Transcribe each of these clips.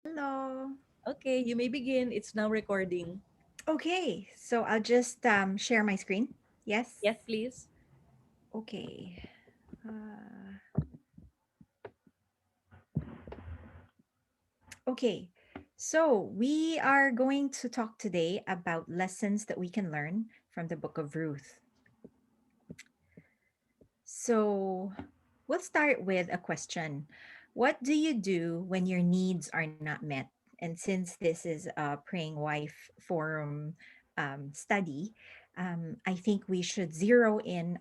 Hello. Okay, you may begin. It's now recording. Okay, so I'll just share my screen. Yes. Yes, please. Okay. Uh, okay. So we are going to talk today about lessons that we can learn from the book of Ruth. So we'll start with a question. What do you do when your needs are not met? And since this is a Praying Wife Forum study, I think we should zero in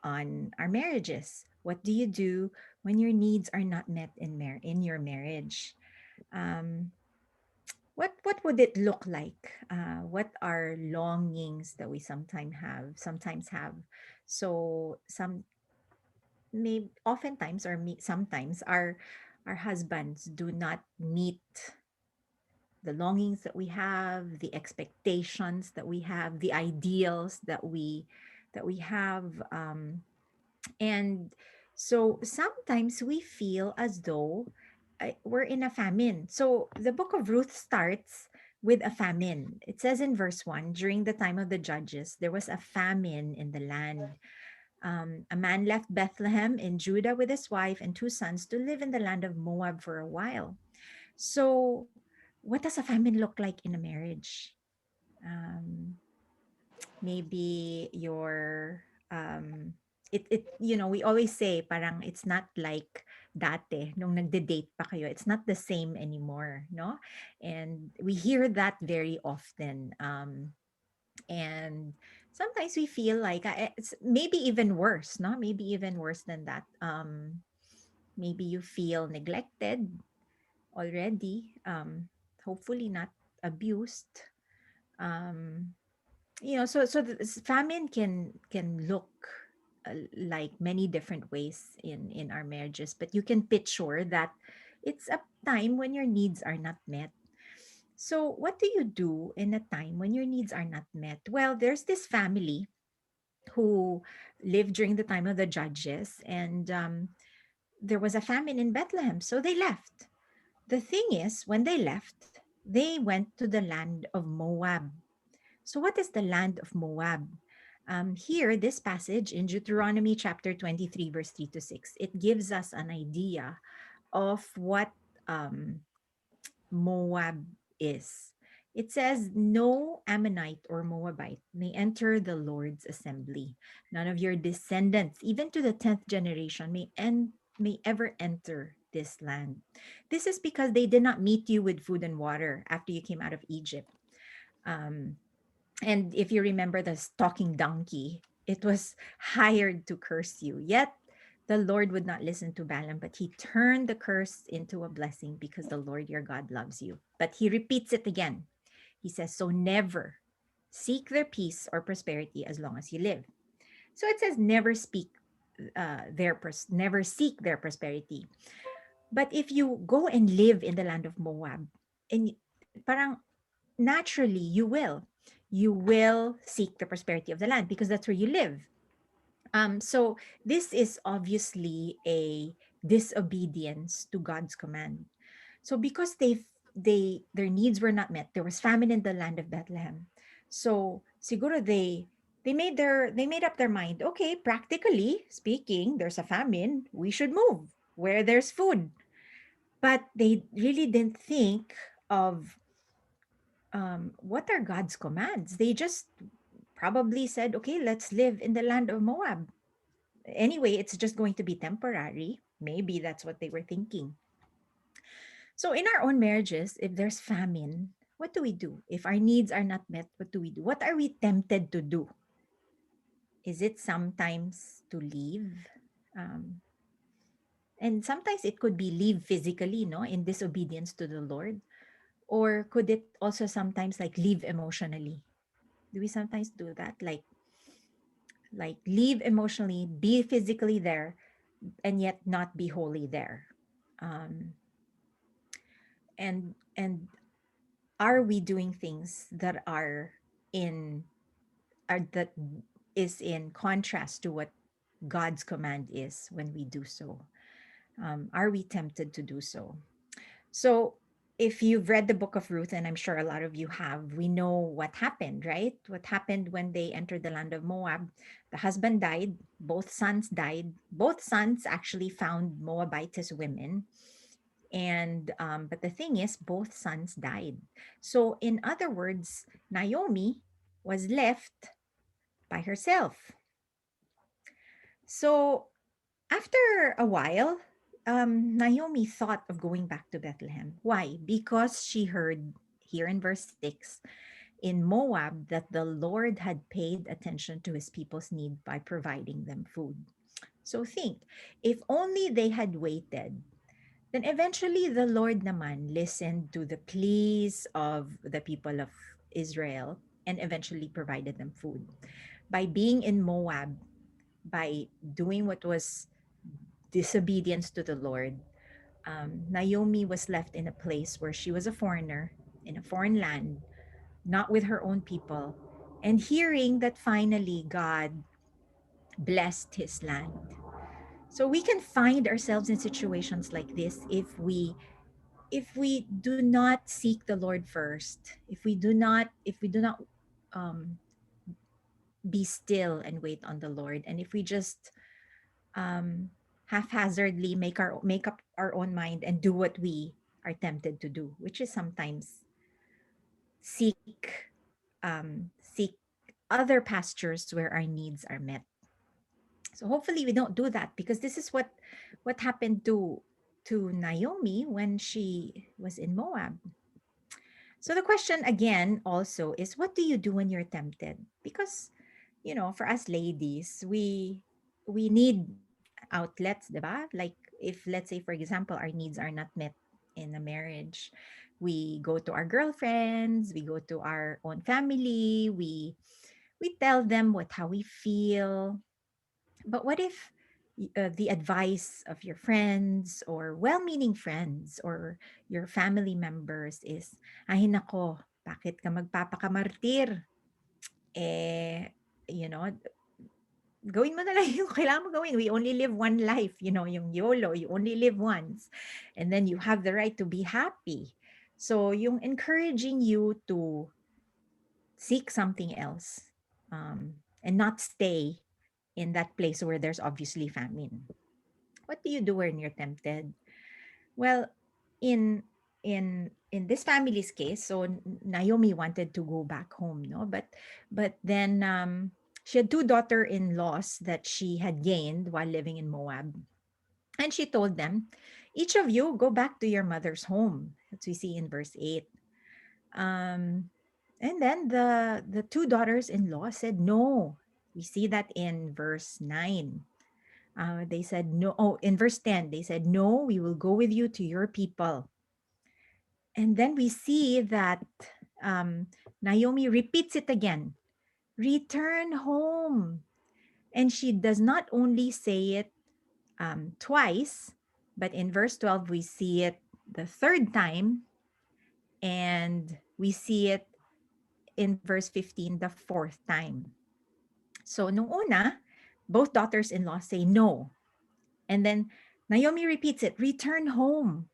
on our marriages. What do you do when your needs are not met in your marriage? Um, what would it look like? What are longings that we sometimes have? So may oftentimes or sometimes our husbands do not meet the longings that we have, the expectations that we have, the ideals that we have, and so sometimes we feel as though we're in a famine. So the book of Ruth starts with a famine. It says in verse 1, during the time of the judges there was a famine in the land. A man left Bethlehem in Judah with his wife and two sons to live in the land of Moab for a while. So, what does a famine look like in a marriage? Um, Maybe your we always say parang it's not like dati nung nagde-date pa kayo. It's not the same anymore, no? And we hear that very often. And sometimes we feel like it's maybe even worse, no, maybe even worse than that. Maybe you feel neglected already, hopefully not abused. um so famine can look like many different ways in our marriages, but you can picture that it's a time when your needs are not met. So, what do you do in a time when your needs are not met? Well, there's this family who lived during the time of the judges, and there was a famine in Bethlehem, so they left. The thing is, when they left, they went to the land of Moab. So, what is the land of Moab? Here, this passage in Deuteronomy chapter 23, verse 3 to 6, it gives us an idea of what um, Moab is. It says, no Ammonite or Moabite may enter the Lord's assembly. None of your descendants, even to the 10th generation, may ever enter this land. This is because they did not meet you with food and water after you came out of Egypt. Um, and if you remember the talking donkey, it was hired to curse you. Yet the Lord would not listen to Balaam, but he turned the curse into a blessing because the Lord your God loves you. But he repeats it again. He says, so never seek their peace or prosperity as long as you live. So it says, never seek their prosperity. But if you go and live in the land of Moab, and parang naturally you will seek the prosperity of the land because that's where you live. So this is obviously a disobedience to God's command. So because their needs were not met, there was famine in the land of Bethlehem. So siguro they made up their mind. Okay, practically speaking, there's a famine. We should move where there's food. But they really didn't think of what are God's commands. They just probably said, okay, let's live in the land of Moab. Anyway, it's just going to be temporary. Maybe that's what they were thinking. So, in our own marriages, if there's famine, what do we do? If our needs are not met, what do we do? What are we tempted to do? Is it sometimes to leave? Um, and sometimes it could be leave physically, no, in disobedience to the Lord. Or could it also sometimes like leave emotionally? Do we sometimes do that? Like leave emotionally, be physically there, and yet not be wholly there. Um, and are we doing things that in that is in contrast to what God's command is when we do so? Are we tempted to do so? So if you've read the book of Ruth, and I'm sure a lot of you have, we know what happened, right? What happened when they entered the land of Moab. The husband died, both sons died. Both sons actually found Moabitess women. And but the thing is, both sons died. So, in other words, Naomi was left by herself. So, after a while, Naomi thought of going back to Bethlehem. Why? Because she heard here in verse 6 in Moab that the Lord had paid attention to his people's need by providing them food. So think, if only they had waited, then eventually the Lord naman listened to the pleas of the people of Israel and eventually provided them food. By being in Moab, by doing what was disobedience to the Lord, Naomi was left in a place where she was a foreigner in a foreign land, not with her own people, and hearing that finally God blessed his land. So we can find ourselves in situations like this if we do not seek the Lord first, if we do not um, be still and wait on the Lord, and if we just haphazardly make up our own mind and do what we are tempted to do, which is sometimes seek seek other pastures where our needs are met. So hopefully we don't do that, because this is what happened to Naomi when she was in Moab. So the question again also is, what do you do when you're tempted? Because for us ladies, we need outlets, diba? Like, if let's say, for example, our needs are not met in a marriage, we go to our girlfriends, we go to our own family, we tell them how we feel. But what if the advice of your friends or well-meaning friends or your family members is, ay nako, bakit ka magpapakamartir? Eh, you know, gawin mo na lang yung kailangan mo gawin. We only live one life, yung YOLO, you only live once. And then you have the right to be happy. So, yung encouraging you to seek something else, and not stay in that place where there's obviously famine. What do you do when you're tempted? Well, in in this family's case, so Naomi wanted to go back home, no, but then she had two daughter-in-laws that she had gained while living in Moab, and she told them, each of you go back to your mother's home. As we see in verse 8. um and then the two daughters-in-law said no. We see that in verse 9. They said no. Oh, in verse 10, they said, no, we will go with you to your people. And then we see that um, Naomi repeats it again, return home. And she does not only say it twice, but in verse 12, we see it the third time, and we see it in verse 15 the fourth time. So, nung una, both daughters in law say no. And then Naomi repeats it, return home.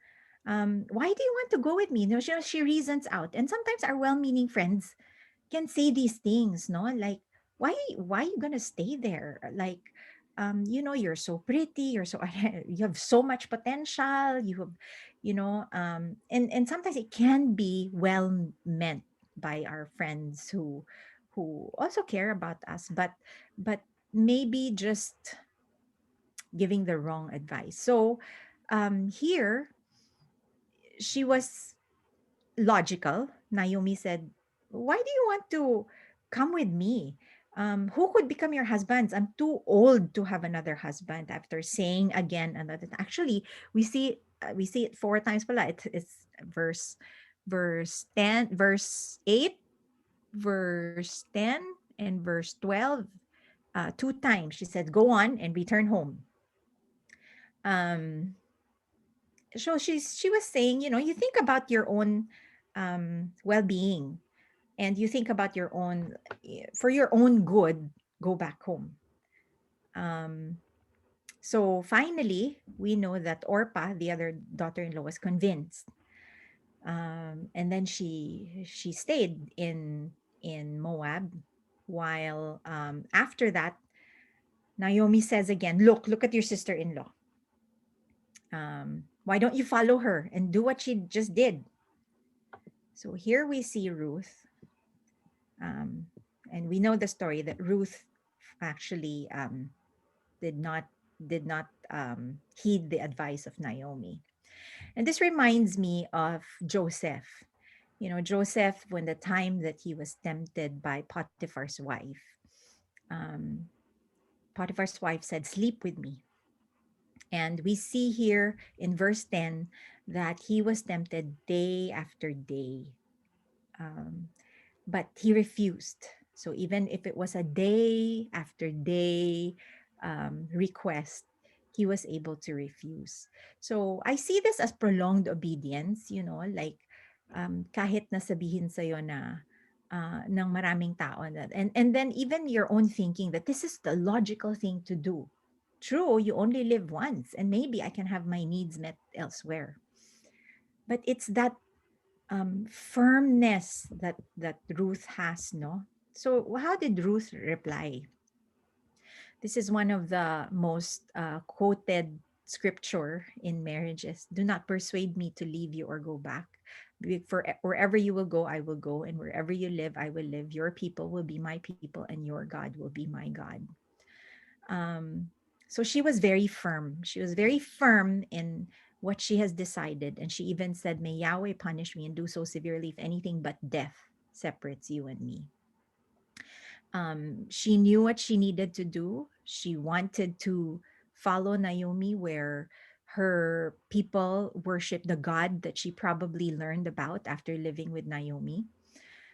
Why do you want to go with me? No, she reasons out. And sometimes our well meaning friends can say these things, no? Like, why are you gonna stay there? Like, you're so pretty, you're so you have so much potential, you have, and sometimes it can be well meant by our friends who also care about us, but maybe just giving the wrong advice. So here she was logical. Naomi said, why do you want to come with me? Who could become your husbands? I'm too old to have another husband. After saying again another, actually we see it four times pala. It's verse 10, verse 8, verse 10, and verse 12. Two times she said, go on and return home. um so she was saying, you think about your own well-being, and you think about your own, for your own good, go back home. um so finally we know that Orpah, the other daughter-in-law, was convinced. And then she stayed in Moab. While after that, Naomi says again, look at your sister-in-law. Why don't you follow her and do what she just did? So here we see Ruth, um, and we know the story that Ruth actually did not heed the advice of Naomi. And this reminds me of Joseph. You know, Joseph, when the time that he was tempted by Potiphar's wife, um, Potiphar's wife said, "Sleep with me." And we see here in verse 10 that he was tempted day after day. Um, but he refused. So even if it was a day after day request, he was able to refuse. So I see this as prolonged obedience, you know, like kahit nasabihin sa'yo na ng maraming tao na, and then even your own thinking that this is the logical thing to do. True, you only live once, and maybe I can have my needs met elsewhere. But it's that firmness that Ruth has, no? So how did Ruth reply? This is one of the most quoted scripture in marriages. Do not persuade me to leave you or go back. For wherever you will go, I will go, and wherever you live, I will live. Your people will be my people, and your God will be my God. Um, so she was very firm. She was very firm in what she has decided. And she even said, "May Yahweh punish me and do so severely if anything but death separates you and me." She knew what she needed to do. She wanted to follow Naomi where her people worship the God that she probably learned about after living with Naomi.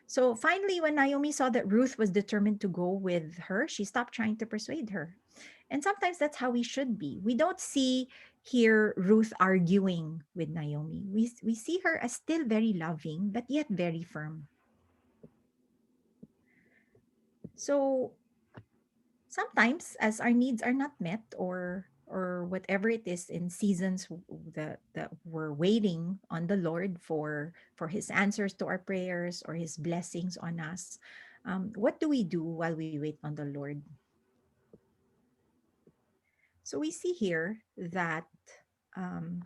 So finally, when Naomi saw that Ruth was determined to go with her, she stopped trying to persuade her. And sometimes that's how we should be. We don't see here Ruth arguing with Naomi. We see her as still very loving, but yet very firm. So sometimes, as our needs are not met, or whatever it is in seasons that we're waiting on the Lord for His answers to our prayers or His blessings on us, what do we do while we wait on the Lord? So we see here that um,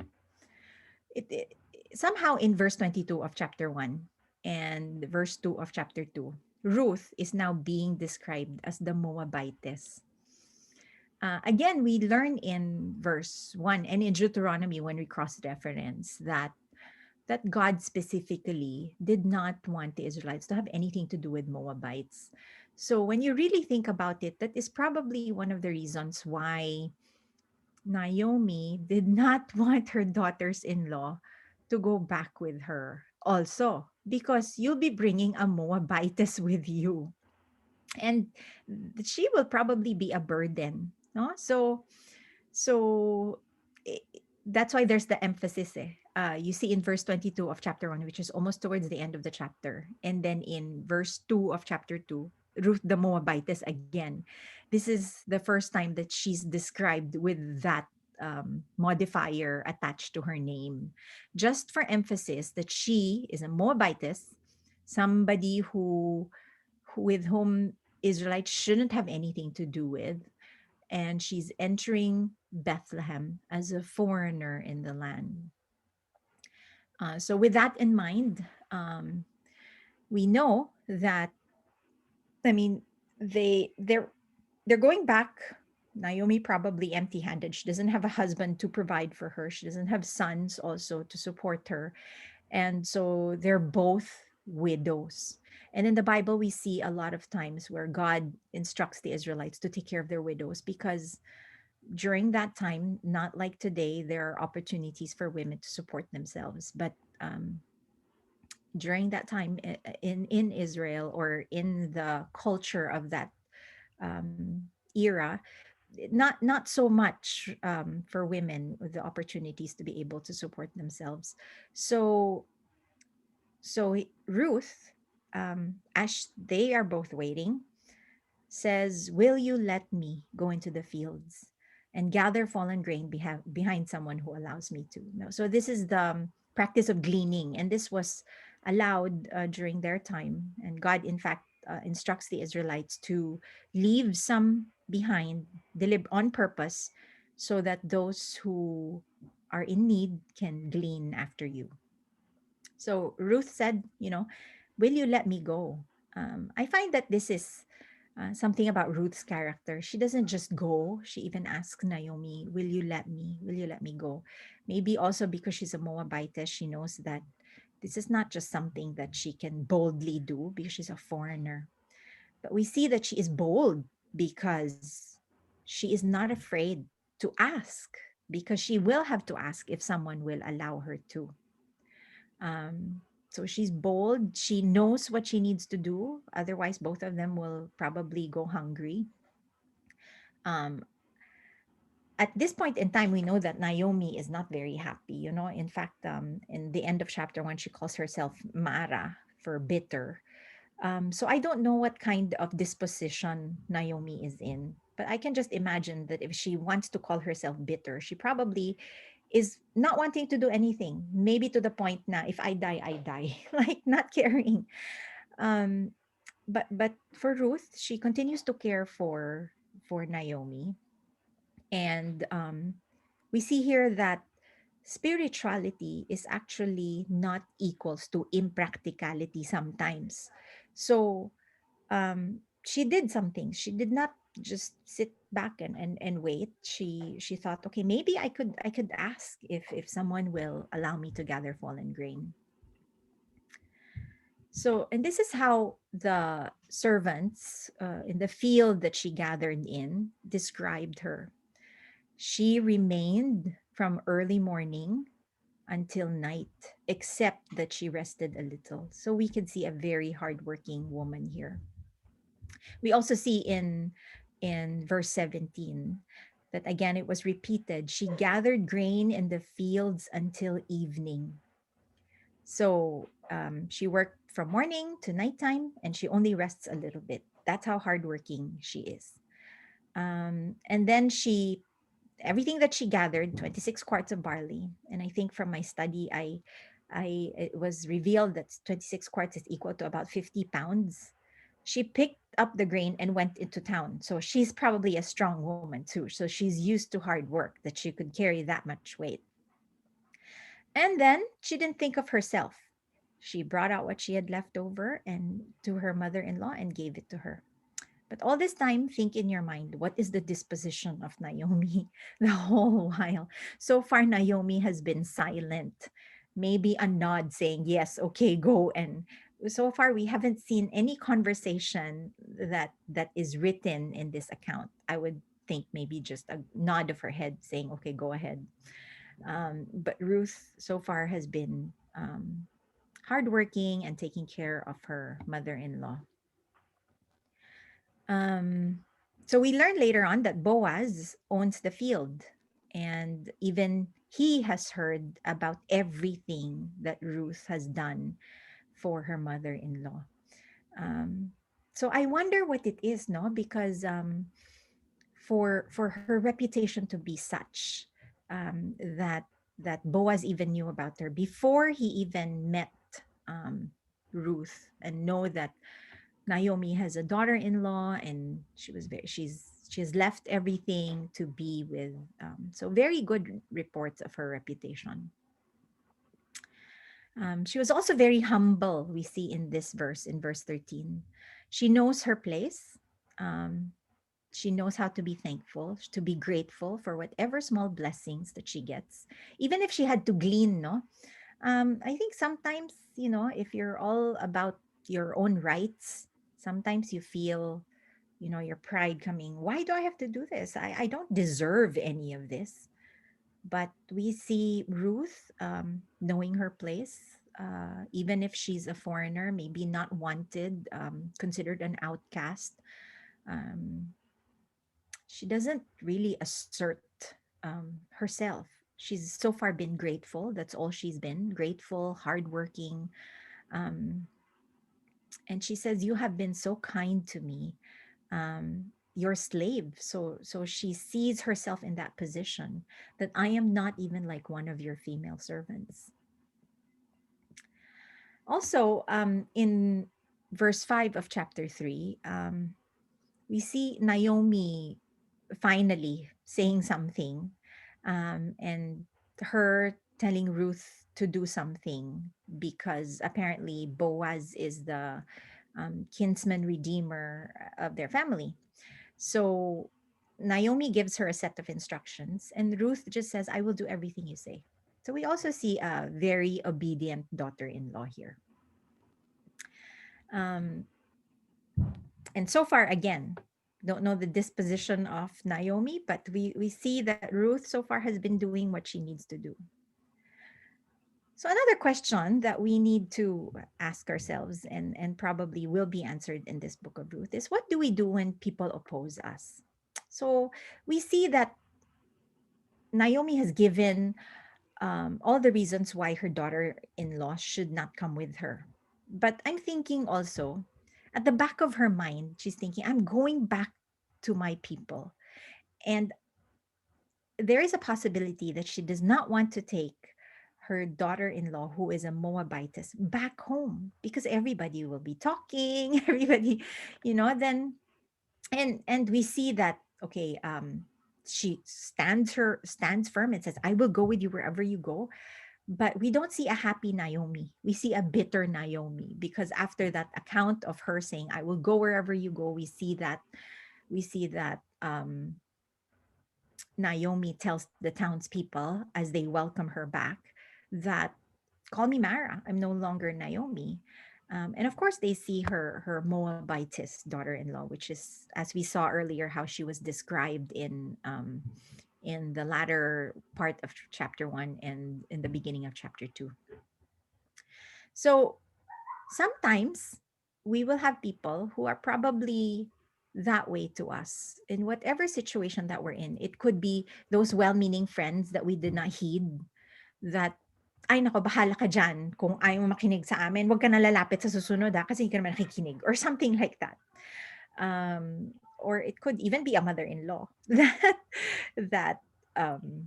it somehow in verse 22 of chapter 1 and verse 2 of chapter 2, Ruth is now being described as the Moabitess. Again, we learn in verse 1 and in Deuteronomy when we cross reference that God specifically did not want the Israelites to have anything to do with Moabites. So when you really think about it, that is probably one of the reasons why Naomi did not want her daughters in law to go back with her. Also, because you'll be bringing a Moabitess with you. And she will probably be a burden. No? So i- that's why there's the emphasis. You see in verse 22 of chapter 1, which is almost towards the end of the chapter. And then in verse 2 of chapter 2, Ruth the Moabitess again. This is the first time that she's described with that modifier attached to her name, just for emphasis that she is a Moabitess, somebody with whom Israelites shouldn't have anything to do with, and she's entering Bethlehem as a foreigner in the land. So, with that in mind, we know that I mean they're going back. Naomi probably empty-handed. She doesn't have a husband to provide for her. She doesn't have sons also to support her, and so they're both widows. And in the Bible, we see a lot of times where God instructs the Israelites to take care of their widows because during that time, not like today, there are opportunities for women to support themselves. But during that time in Israel or in the culture of that era, not so much for women with the opportunities to be able to support themselves. So Ruth, as they are both waiting, says, "Will you let me go into the fields and gather fallen grain behind someone who allows me to?" No. So this is the practice of gleaning, and this was allowed during their time. And God, in fact, instructs the Israelites to leave some behind, on purpose, so that those who are in need can glean after you. So Ruth said, will you let me go? I find that this is something about Ruth's character. She doesn't just go. She even asks Naomi, will you let me? Will you let me go? Maybe also because she's a Moabitess, she knows that this is not just something that she can boldly do because she's a foreigner. But we see that she is bold because she is not afraid to ask, because she will have to ask if someone will allow her to. So she's bold. She knows what she needs to do. Otherwise, both of them will probably go hungry. Um, at this point in time, we know that Naomi is not very happy. In fact, in the end of chapter 1, she calls herself Mara, for bitter. So I don't know what kind of disposition Naomi is in, but I can just imagine that if she wants to call herself bitter, she probably is not wanting to do anything. Maybe to the point na if I die, I die, like not caring. Um, but for Ruth, she continues to care for Naomi, and we see here that spirituality is actually not equals to impracticality sometimes. So she did something. She did not just sit back and wait. She thought, okay, maybe I could ask if someone will allow me to gather fallen grain. So, and this is how the servants in the field that she gathered in described her. She remained from early morning until night, except that she rested a little. So we can see a very hardworking woman here. We also see in verse 17 that again it was repeated. She gathered grain in the fields until evening. So she worked from morning to nighttime, and she only rests a little bit. That's how hardworking she is. And then she everything that she gathered, 26 quarts of barley. And I think from my study, it was revealed that 26 quarts is equal to about 50 pounds. She picked up the grain and went into town. So she's probably a strong woman too. So she's used to hard work that she could carry that much weight. And then she didn't think of herself. She brought out what she had left over and to her mother-in-law and gave it to her. But all this time, think in your mind, what is the disposition of Naomi the whole while? So far, Naomi has been silent, maybe a nod saying, yes, okay, go. And so far, we haven't seen any conversation that is written in this account. I would think maybe just a nod of her head saying, okay, go ahead. But Ruth so far has been hardworking and taking care of her mother in law. Um, so we learn later on that Boaz owns the field, and even he has heard about everything that Ruth has done for her mother-in-law. Um, so I wonder what it is, no? Because for her reputation to be such, that Boaz even knew about her before he even met um, Ruth, and know that Naomi has a daughter-in-law, and she has left everything to be with. So very good reports of her reputation. She was also very humble. We see in this verse, in verse 13, she knows her place. Um, she knows how to be thankful, to be grateful for whatever small blessings that she gets, even if she had to glean. No, I think sometimes, if you're all about your own rights, sometimes you feel, your pride coming. Why do I have to do this? I don't deserve any of this. But we see Ruth knowing her place, even if she's a foreigner, maybe not wanted, considered an outcast. Um, she doesn't really assert herself. She's so far been grateful. That's all she's been, grateful, hardworking. Um, and she says, "You have been so kind to me, your slave." So she sees herself in that position, that I am not even like one of your female servants. Also, in verse 5 of chapter 3, we see Naomi finally saying something, and her telling Ruth to do something because apparently Boaz is the kinsman redeemer of their family. So Naomi gives her a set of instructions, and Ruth just says, I will do everything you say. So we also see a very obedient daughter in law here. Um, and so far, again, don't know the disposition of Naomi, but we see that Ruth so far has been doing what she needs to do. So another question that we need to ask ourselves, and probably will be answered in this book of Ruth, is what do we do when people oppose us? So we see that Naomi has given all the reasons why her daughter-in-law should not come with her. But I'm thinking also, at the back of her mind, she's thinking, I'm going back to my people. And there is a possibility that she does not want to take her daughter-in-law, who is a Moabitess, back home because everybody will be talking, everybody, then and we see that, okay, she stands firm and says, I will go with you wherever you go. But we don't see a happy Naomi. We see a bitter Naomi, because after that account of her saying, I will go wherever you go, we see that Naomi tells the townspeople as they welcome her back that, call me Mara, I'm no longer Naomi. And of course, they see her Moabitess daughter-in-law, which is, as we saw earlier, how she was described in the latter part of chapter 1 and in the beginning of chapter 2. So sometimes we will have people who are probably that way to us in whatever situation that we're in. It could be those well-meaning friends that we did not heed, that, ay nako, bahala ka dyan. Kung ayaw mo makinig sa amin, wag ka na lalapit sa susunod kasi hindi ka naman nakikinig, or something like that. Or it could even be a mother-in-law that um,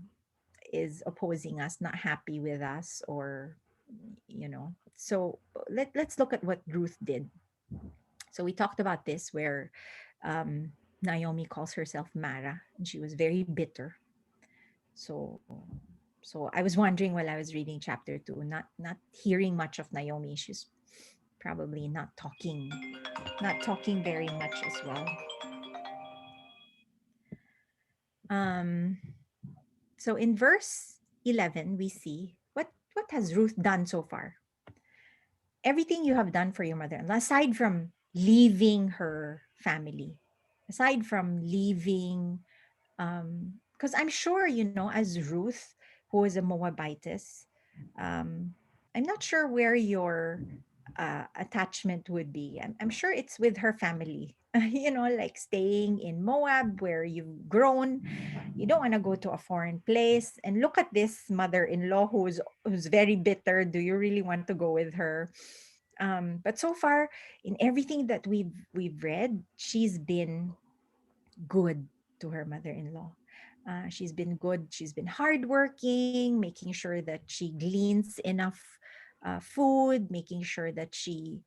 is opposing us, not happy with us, or so let's look at what Ruth did. So we talked about this, where Naomi calls herself Mara, and she was very bitter. So so I was wondering while I was reading chapter 2, not hearing much of Naomi. She's probably not talking very much as well. um so in verse 11, we see what has Ruth done so far. Everything you have done for your mother-in-law, aside from leaving her family, aside from leaving, because I'm sure, as Ruth, who is a Moabitess, um, I'm not sure where your attachment would be. I'm sure it's with her family. Like staying in Moab where you've grown. You don't want to go to a foreign place. And look at this mother-in-law who's very bitter. Do you really want to go with her? But so far, in everything that we've read, she's been good to her mother-in-law. She's been good. She's been hardworking, making sure that she gleans enough food, making sure that she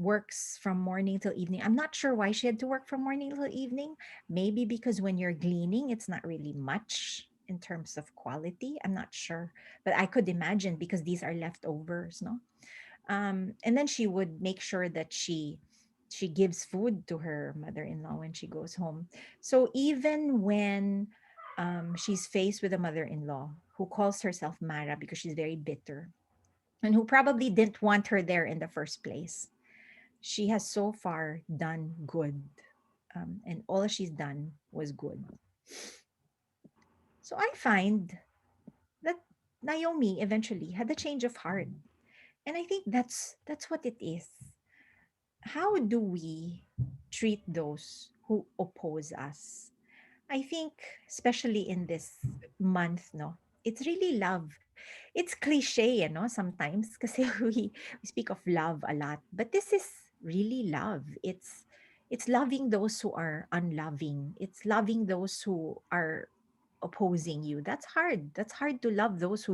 works from morning till evening. I'm not sure why she had to work from morning till evening. Maybe because when you're gleaning, it's not really much in terms of quality. I'm not sure, but I could imagine because these are leftovers, no? And then she would make sure that she gives food to her mother-in-law when she goes home. So even when she's faced with a mother-in-law who calls herself Mara because she's very bitter, and who probably didn't want her there in the first place, she has so far done good. And all she's done was good. So I find that Naomi eventually had a change of heart. And I think that's what it is. How do we treat those who oppose us? I think, especially in this month, no, it's really love. It's cliche, sometimes, because we speak of love a lot, but this is really love. It's loving those who are unloving. It's loving those who are opposing you. That's hard. That's hard to love those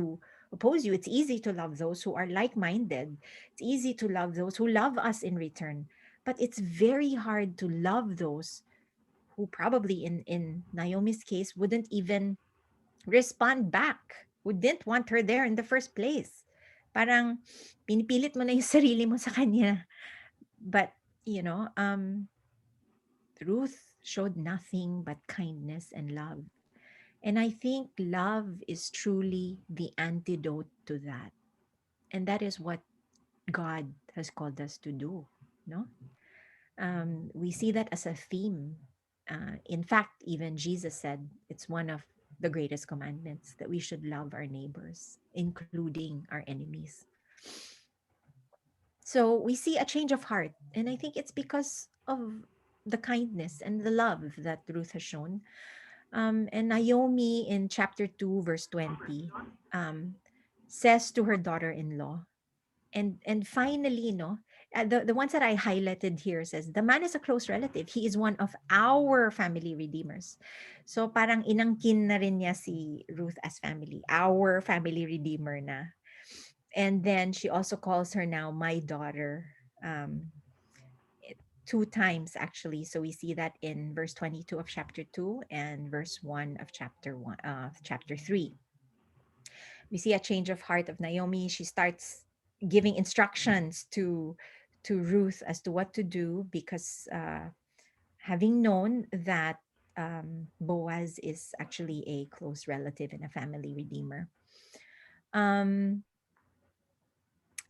oppose you. It's easy to love those who are like minded. It's easy to love those who love us in return. But it's very hard to love those who probably, in Naomi's case, wouldn't even respond back, who didn't want her there in the first place. Parang pinipilit mo na yung sarili mo sa kanya. But, you know, Ruth showed nothing but kindness and love. And I think love is truly the antidote to that. And that is what God has called us to do. No? We see that as a theme. In fact, even Jesus said it's one of the greatest commandments that we should love our neighbors, including our enemies. So we see a change of heart. And I think it's because of the kindness and the love that Ruth has shown. And Naomi in chapter 2, verse 20, um, says to her daughter in law, and finally, no, the ones that I highlighted here says, the man is a close relative. He is one of our family redeemers. So parang inangkin na rin niya si Ruth as family, our family redeemer na. And then she also calls her now my daughter. Um, Two times actually. So we see that in verse 22 of chapter 2 and verse 1 of chapter 3. We see a change of heart of Naomi. She starts giving instructions to Ruth as to what to do because having known that Boaz is actually a close relative and a family redeemer. Um,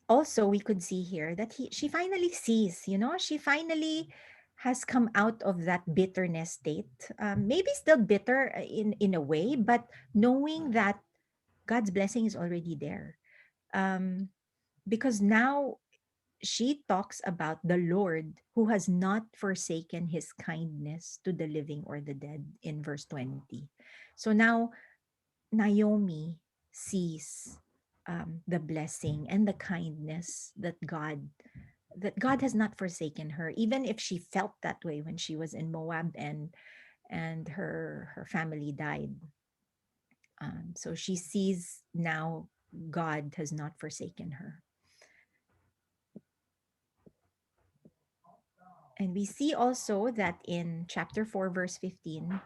Also, we could see here that she finally sees, she finally has come out of that bitterness state. Maybe still bitter in a way, but knowing that God's blessing is already there. Um, because now she talks about the Lord who has not forsaken his kindness to the living or the dead in verse 20. So now Naomi sees the blessing and the kindness that God has not forsaken her, even if she felt that way when she was in Moab and her family died. So she sees now God has not forsaken her. And we see also that in chapter 4, verse 15,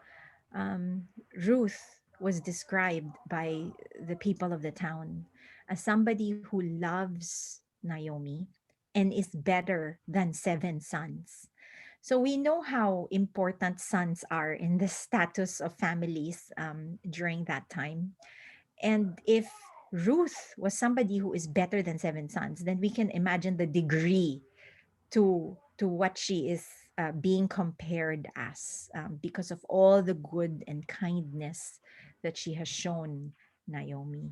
um, Ruth was described by the people of the town as somebody who loves Naomi and is better than seven sons. So we know how important sons are in the status of families during that time. And if Ruth was somebody who is better than seven sons, then we can imagine the degree to what she is being compared as because of all the good and kindness that she has shown Naomi.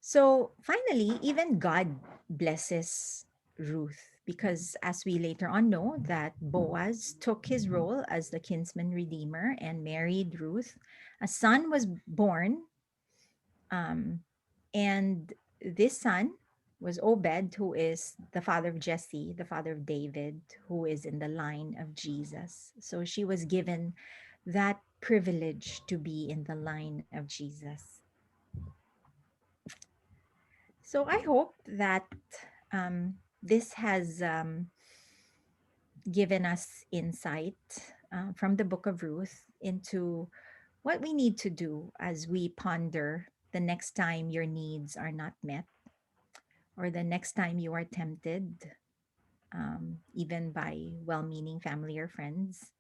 So finally, even God blesses Ruth because, as we later on know, that Boaz took his role as the kinsman redeemer and married Ruth. A son was born, um, and this son was Obed, who is the father of Jesse, the father of David, who is in the line of Jesus. So she was given that privilege to be in the line of Jesus. So I hope that this has given us insight from the book of Ruth into what we need to do as we ponder the next time your needs are not met, or the next time you are tempted, even by well meaning family or friends,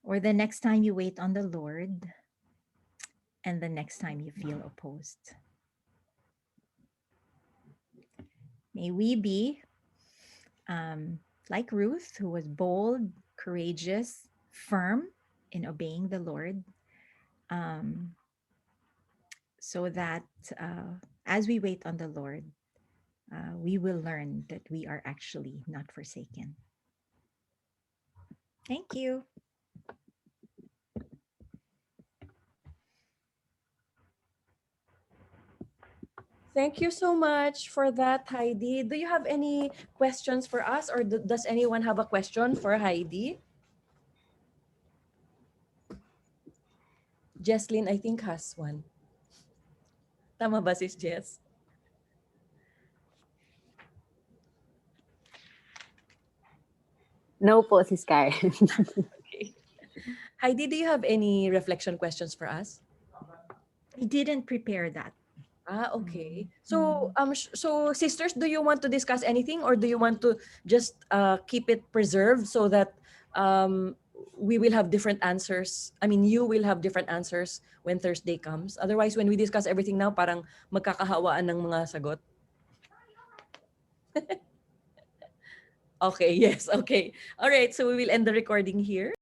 or the next time you wait on the Lord, and the next time you feel opposed. May we be um, like Ruth, who was bold, courageous, firm in obeying the Lord, um, so that as we wait on the Lord, we will learn that we are actually not forsaken. Thank you. Thank you so much for that, Heidi. Do you have any questions for us, or does anyone have a question for Heidi? Jesslyn, I think, has one. Tama ba, sis Jess? No po, Sis Karen. Okay. Heidi, do you have any reflection questions for us? I didn't prepare that. Ah, okay. Mm. So, Mm. so sisters, do you want to discuss anything, or do you want to just keep it preserved so that um, we will have different answers? I mean, you will have different answers when Thursday comes. Otherwise, when we discuss everything now, parang magkakahawaan ng mga sagot. Okay, yes, okay. All right, so we will end the recording here.